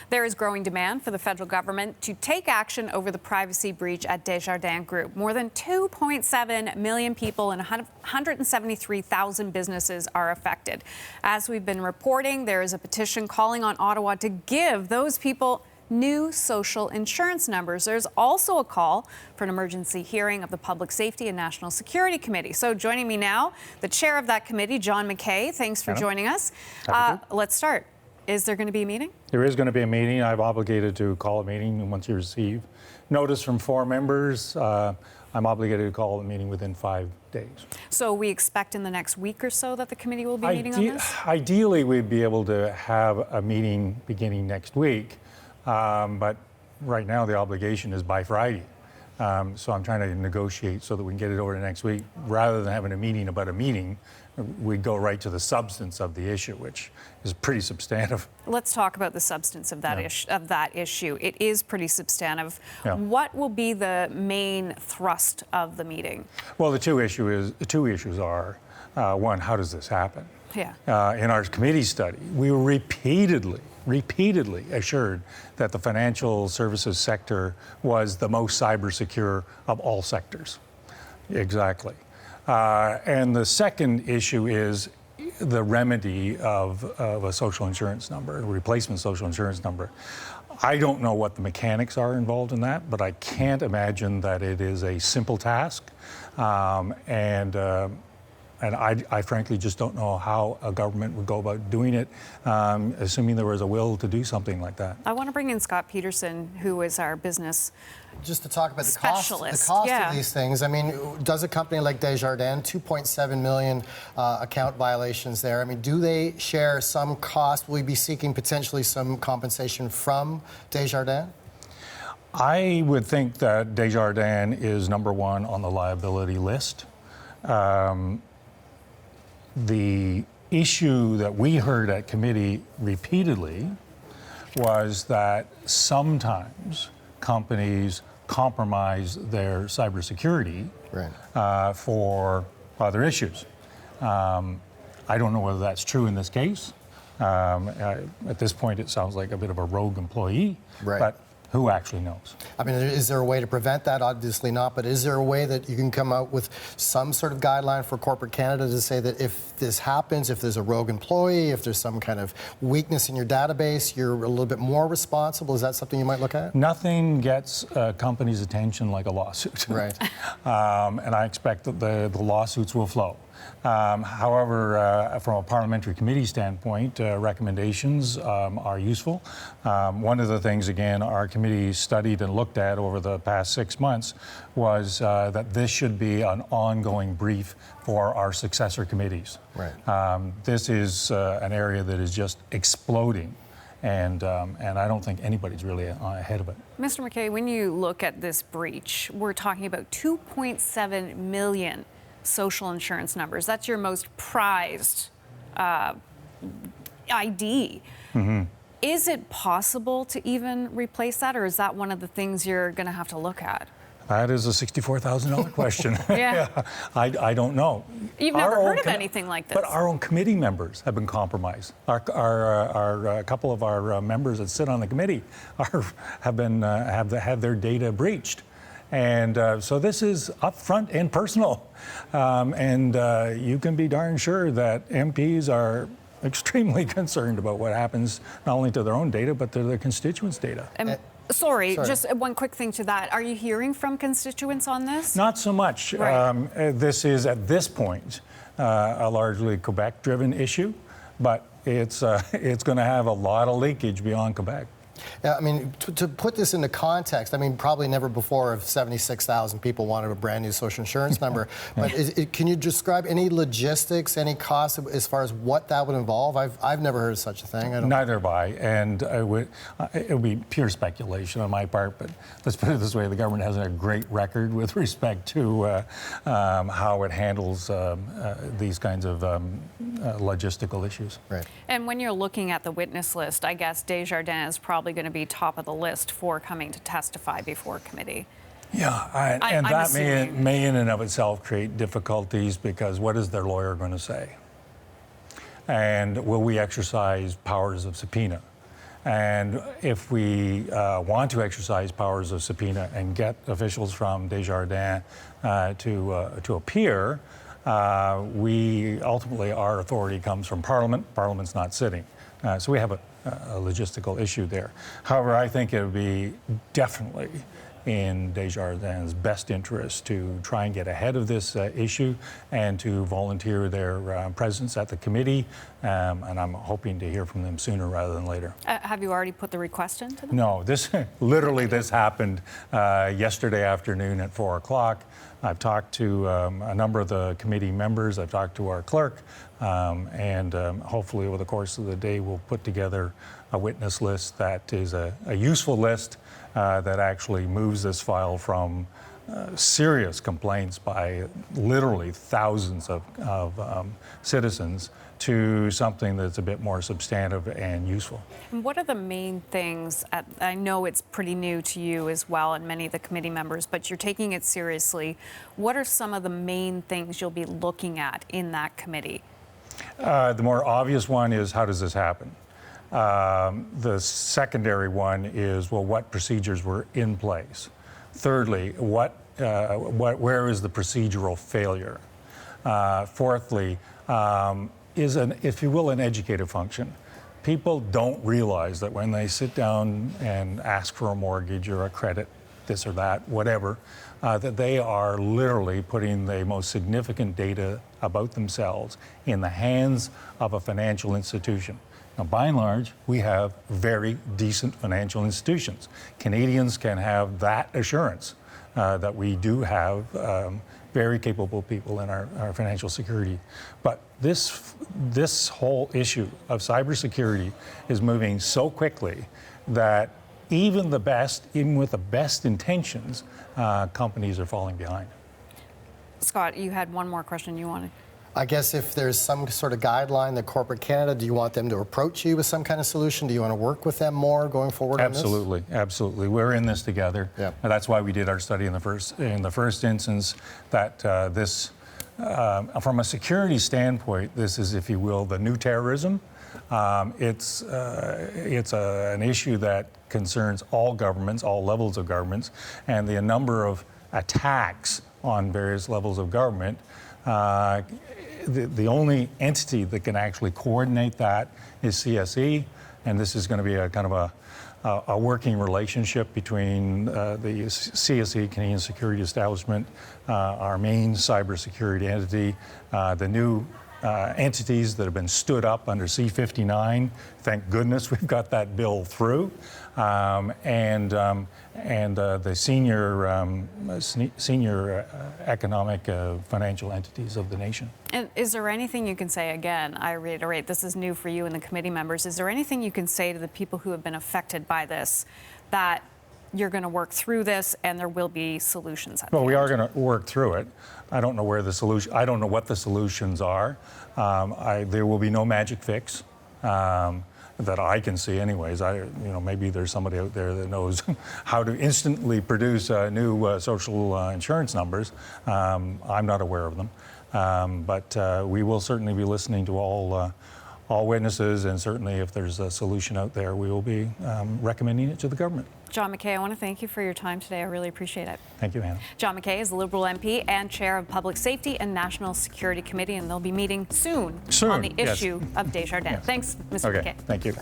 There is growing demand for the federal government to take action over the privacy breach at Desjardins Group. More than 2.7 million people and 173,000 businesses are affected. As we've been reporting, there is a petition calling on Ottawa to give those people new social insurance numbers. There's also a call for an emergency hearing of the Public Safety and National Security Committee. So joining me now, the chair of that committee, John McKay. Thanks for joining us. Let's start. Is there going to be a meeting? There is going to be a meeting. I've obligated to call a meeting once you receive notice from 4 members. I'm obligated to call a meeting within 5 days. So we expect in the next week or so that the committee will be meeting on this? Ideally, we'd be able to have a meeting beginning next week. But right now, the obligation is by Friday. So I'm trying to negotiate so that we can get it over to next week. Rather than having a meeting about a meeting, we go right to the substance of the issue, which is pretty substantive. Let's talk about the substance of that, issue. It is pretty substantive. Yeah. What will be the main thrust of the meeting? Well, the two issues are, one, how does this happen? Yeah. In our committee study, we were repeatedly assured that the financial services sector was the most cyber secure of all sectors. Exactly. And the second issue is the remedy of a social insurance number, a replacement social insurance number. I don't know what the mechanics are involved in that, but I can't imagine that it is a simple task. And I frankly just don't know how a government would go about doing it, assuming there was a will to do something like that. I want to bring in Scott Peterson, who is our business just to talk about specialist. the cost of these things. I mean, does a company like Desjardins, 2.7 million account violations there, I mean, do they share some cost? Will we be seeking potentially some compensation from Desjardins? I would think that Desjardins is number one on the liability list. The issue that we heard at committee repeatedly was that sometimes companies compromise their cybersecurity for other issues. I don't know whether that's true in this case. At this point, it sounds like a bit of a rogue employee, but who actually knows? I mean, is there a way to prevent that? Obviously not, but is there a way that you can come out with some sort of guideline for corporate Canada to say that if this happens, if there's a rogue employee, if there's some kind of weakness in your database, you're a little bit more responsible? Is that something you might look at? Nothing gets a company's attention like a lawsuit. Right. And I expect that the lawsuits will flow. However, from a parliamentary committee standpoint, recommendations are useful. One of the things, again, our committee studied and looked at over the past 6 months was that this should be an ongoing brief for our successor committees. Right. This is an area that is just exploding. And I don't think anybody's really ahead of it. Mr. McKay, when you look at this breach, we're talking about 2.7 million social insurance numbers. That's your most prized ID. Mm-hmm. Is it possible to even replace that, or is that one of the things you're going to have to look at? That is a $64,000 question. Yeah. I don't know. You've never heard of anything like this. But our own committee members have been compromised. A couple of our members that sit on the committee have had their data breached. And so this is upfront and personal. You can be darn sure that MPs are extremely concerned about what happens not only to their own data, but to their constituents' data. Sorry, just one quick thing to that. Are you hearing from constituents on this? Not so much. Right. This is, at this point, a largely Quebec-driven issue, but it's going to have a lot of leakage beyond Quebec. Yeah, I mean, to put this into context, I mean, probably never before have 76,000 people wanted a brand new social insurance number. But can you describe any logistics, any costs as far as what that would involve? I've never heard of such a thing. Neither have I, and it would be pure speculation on my part. But let's put it this way: the government has a great record with respect to how it handles these kinds of logistical issues. Right. And when you're looking at the witness list, I guess Desjardins is probably going to be top of the list for coming to testify before committee. Yeah, and that may in and of itself create difficulties, because what is their lawyer going to say? And will we exercise powers of subpoena? And if we want to exercise powers of subpoena and get officials from Desjardins to appear, we ultimately, our authority comes from Parliament. Parliament's not sitting. So we have a logistical issue there. However, I think it would be definitely in Desjardins' best interest to try and get ahead of this issue and to volunteer their presence at the committee, and I'm hoping to hear from them sooner rather than later. Have you already put the request in to them? No, this happened yesterday afternoon at 4 o'clock. I've talked to a number of the committee members. I've talked to our clerk, and hopefully over the course of the day we'll put together a witness list that is a useful list that actually moves this file from serious complaints by literally thousands of citizens to something that's a bit more substantive and useful. And what are the main things, I know it's pretty new to you as well and many of the committee members, but you're taking it seriously. What are some of the main things you'll be looking at in that committee? The more obvious one is, how does this happen? The secondary one is, well, what procedures were in place? Thirdly, where is the procedural failure? Fourthly, is if you will, an educative function. People don't realize that when they sit down and ask for a mortgage or a credit, this or that, whatever, that they are literally putting the most significant data about themselves in the hands of a financial institution. Now, by and large, we have very decent financial institutions. Canadians can have that assurance that we do have very capable people in our financial security. But this whole issue of cybersecurity is moving so quickly that even with the best intentions, companies are falling behind. Scott, you had one more question you wanted. I guess if there's some sort of guideline that Corporate Canada, do you want them to approach you with some kind of solution? Do you want to work with them more going forward on this? Absolutely. We're in this together. Yeah. And that's why we did our study in the first instance, that from a security standpoint, this is, if you will, the new terrorism. It's an issue that concerns all governments, all levels of governments, and the number of attacks on various levels of government. The only entity that can actually coordinate that is CSE, and this is going to be a kind of a working relationship between the CSE, Canadian Security Establishment, our main cybersecurity entity, the new entities that have been stood up under C-59. Thank goodness we've got that bill through, and the senior economic financial entities of the nation. And is there anything you can say, again, I reiterate, this is new for you and the committee members, is there anything you can say to the people who have been affected by this, that you're going to work through this and there will be solutions at the end? We are going to work through it. I don't know where the solution, I don't know what the solutions are. There will be no magic fix that I can see anyways. Maybe there's somebody out there that knows how to instantly produce new social insurance numbers. I'm not aware of them. But we will certainly be listening to all witnesses, and certainly if there's a solution out there, we will be recommending it to the government. John McKay, I want to thank you for your time today. I really appreciate it. Thank you, Hannah. John McKay is the Liberal MP and Chair of Public Safety and National Security Committee, and they'll be meeting soon on the issue of Desjardins. Yes. Thanks, Mr. McKay. Thank you.